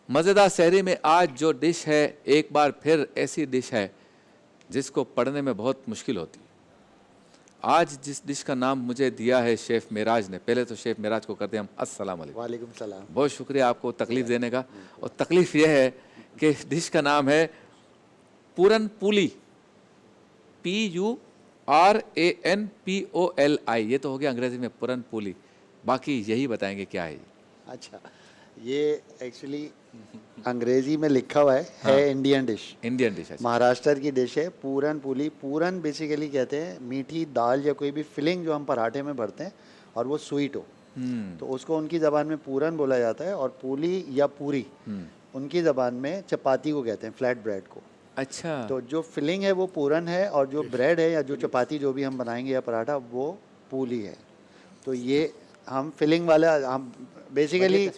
मज़ेदार सहरी में आज जो डिश है, एक बार फिर ऐसी डिश है जिसको पढ़ने में बहुत मुश्किल होती है। आज जिस डिश का नाम मुझे दिया है शेफ़ मेराज ने, पहले तो शेफ़ मेराज को करते हैं हम अस्सलाम वालेकुम। वालेकुम सलाम। बहुत शुक्रिया आपको तकलीफ़ देने का। और तकलीफ़ यह है कि डिश का नाम है पूरन पूली, PURANPOLI। ये तो हो गया अंग्रेज़ी में पूरन पूली, बाकी यही बताएंगे क्या है ये। अच्छा, ये एक्चुअली अंग्रेजी में लिखा हुआ है इंडियन डिश। इंडियन डिश है। महाराष्ट्र की डिश है पूरन पूली। पूरन बेसिकली कहते हैं मीठी दाल या कोई भी फिलिंग जो हम पराठे में भरते हैं और वो स्वीट हो, तो उसको उनकी ज़बान में पूरन बोला जाता है। और पूली या पूरी उनकी ज़बान में चपाती को कहते हैं, फ्लैट ब्रेड को। अच्छा, तो जो फिलिंग है वो पूरन है और जो ब्रेड है या जो चपाती जो भी हम बनाएंगे या पराठा वो पूली है। तो ये हम फिलिंग वाला, हम बेसिकली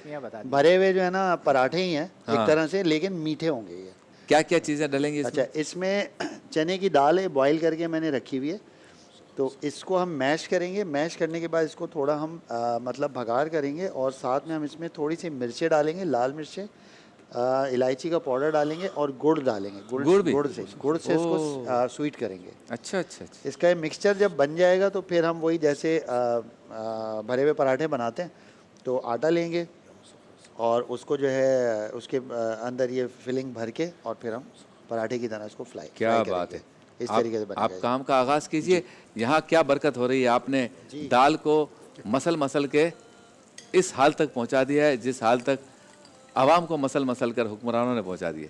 भरे हुए जो है ना पराठे ही हैं एक तरह से, लेकिन मीठे होंगे ये। क्या क्या चीज़ें डलेंगी इसमें? अच्छा, इसमें चने की दाल है, बॉईल करके मैंने रखी हुई है। तो इसको हम मैश करेंगे। मैश करने के बाद इसको थोड़ा हम मतलब भगार करेंगे और साथ में हम इसमें थोड़ी सी मिर्चें डालेंगे, लाल मिर्चें, इलायची का पाउडर डालेंगे और गुड़ डालेंगे। गुड़ से इसको स्वीट करेंगे। अच्छा अच्छा अच्छा। इसका ये मिक्सचर जब बन जाएगा तो फिर हम वही जैसे भरे हुए पराठे बनाते हैं, तो आटा लेंगे और उसको जो है उसके अंदर ये फिलिंग भर के और फिर हम पराठे की तरह इसको क्या बात है। इस तरीके से बनेगा। आप काम का आगाज़ कीजिए। यहाँ क्या बरकत हो रही है, आपने दाल को मसल के इस हाल तक पहुँचा दिया है जिस हाल तक आवाम को मसल कर हुक्मरानों ने पहुँचा दिए।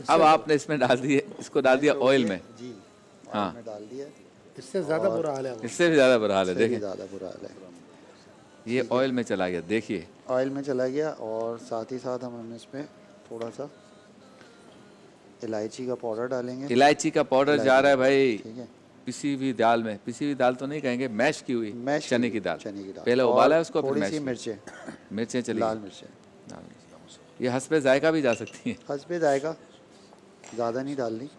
अब आपने इसमें डाल दिए, इसको डाल दिया ऑयल में। जी, हाँ, में डाल दिया। इससे ज़्यादा बुरा हाल है। इससे भी ज़्यादा बुरा हाल है। देखिए, ज़्यादा बुरा हाल है। ये ऑयल में चला गया, देखिए ऑयल में चला गया। और साथ ही साथ हम इसमें थोड़ा सा इलायची का पाउडर डालेंगे। इलायची का पाउडर जा रहा है भाई। ठीक है, पिसी हुई दाल में, पिसी हुई दाल तो नहीं कहेंगे, मैश की हुई चने की दाल। चने की दाल पहले उबाला है उसको, फिर थोड़ी मैश सी की। मिर्चें चली, लाल मिर्चें। ये हस्बे जायका भी जा सकती हैं। हस्बे जाएगा, ज़्यादा नहीं डालनी।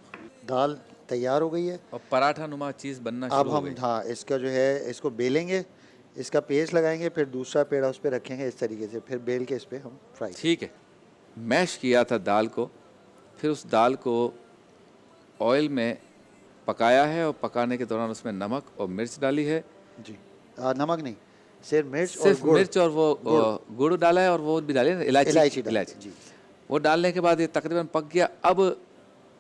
दाल तैयार हो गई है और पराठा नुमा चीज़ बनना अब शुरू हो हम गई। हाँ इसका जो है इसको बेलेंगे, इसका पेस्ट लगाएंगे, फिर दूसरा पेड़ा उस पर रखेंगे इस तरीके से, फिर बेल के इस पर हम फ्राई। ठीक है, मैश किया था दाल को, फिर उस दाल को ऑयल में पकाया है और पकाने के दौरान उसमें नमक और मिर्च डाली है। जी, नमक नहीं, सिर्फ मिर्च और वो गुड़ डाला है और वो भी डाली है इलायची जी। वो डालने के बाद ये तकरीबन पक गया। अब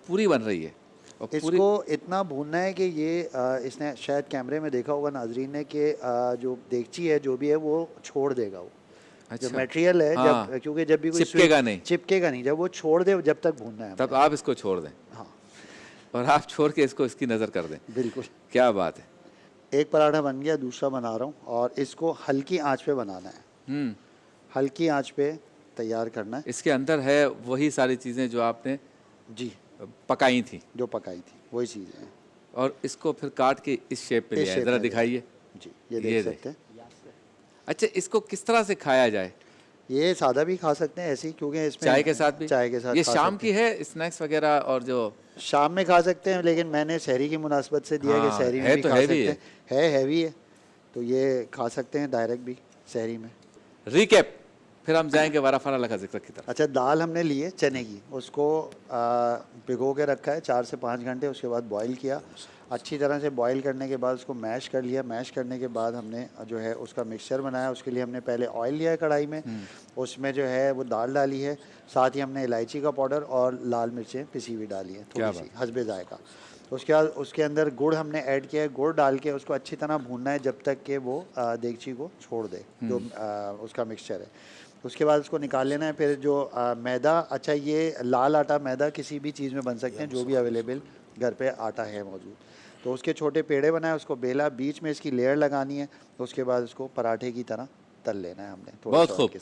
पूरी बन रही है और इसको इतना भूनना है कि ये इसने शायद कैमरे में देखा होगा नाजरीन ने कि जो देगची है जो भी है वो छोड़ देगा वो। अच्छा, जो मटेरियल है जब, क्योंकि जब भी कोई चिपकेगा नहीं, जब वो छोड़ दे जब तक भूनना है तब आप इसको छोड़ दें। हाँ, और आप छोड़ के इसको इसकी नज़र कर दें। बिल्कुल, क्या बात है। एक पराठा बन गया, दूसरा बना रहा हूँ और इसको हल्की आंच पे बनाना है। हल्की आंच पे तैयार करना है। इसके अंदर है वही सारी चीज़ें जो आपने जी पकाई थी, वही चीज़ें हैं। और इसको फिर काट के इस शेप पे लिया है। ज़रा दिखाइए। जी, ये देख सकते हैं। अच्छा, इसको किस तरह से खाया जाए? ये सादा भी खा सकते हैं ऐसे ही, क्योंकि इसमें चाय के साथ भी। ये शाम की है स्नैक्स वगैरह, और जो शाम में खा सकते हैं, लेकिन मैंने सहरी की मुनासबत से दिया कि सहरी में भी खा सकते हैं। हैवी है तो ये खा सकते हैं डायरेक्ट भी सहरी में। रिकैप, फिर हम जाएंगे वाराफारा लगा जिक्र की तरफ। अच्छा, दाल हमने ली है चने की, उसको भिगो के रखा है 4 से 5 घंटे। उसके बाद बॉईल किया, अच्छी तरह से बॉईल करने के बाद उसको मैश कर लिया। मैश करने के बाद हमने जो है उसका मिक्सचर बनाया। उसके लिए हमने पहले ऑयल लिया है कढ़ाई में, उसमें जो है वो दाल डाली है, साथ ही हमने इलायची का पाउडर और लाल मिर्चें पिसी हुई डाली है थोड़ी सी हस्बे जायका। उसके बाद उसके अंदर गुड़ हमने ऐड किया है। गुड़ डाल के उसको अच्छी तरह भूनना है जब तक कि वो देगची को छोड़ दे जो उसका मिक्सचर है। उसके बाद उसको निकाल लेना है। फिर जो मैदा, अच्छा ये लाल आटा मैदा किसी भी चीज़ में बन सकते हैं, जो भी अवेलेबल घर पे आटा है मौजूद। तो उसके छोटे पेड़े बनाए, उसको बेला, बीच में इसकी लेयर लगानी है। उसके बाद उसको पराठे की तरह तल लेना है हमने, थोड़ा सा के साथ।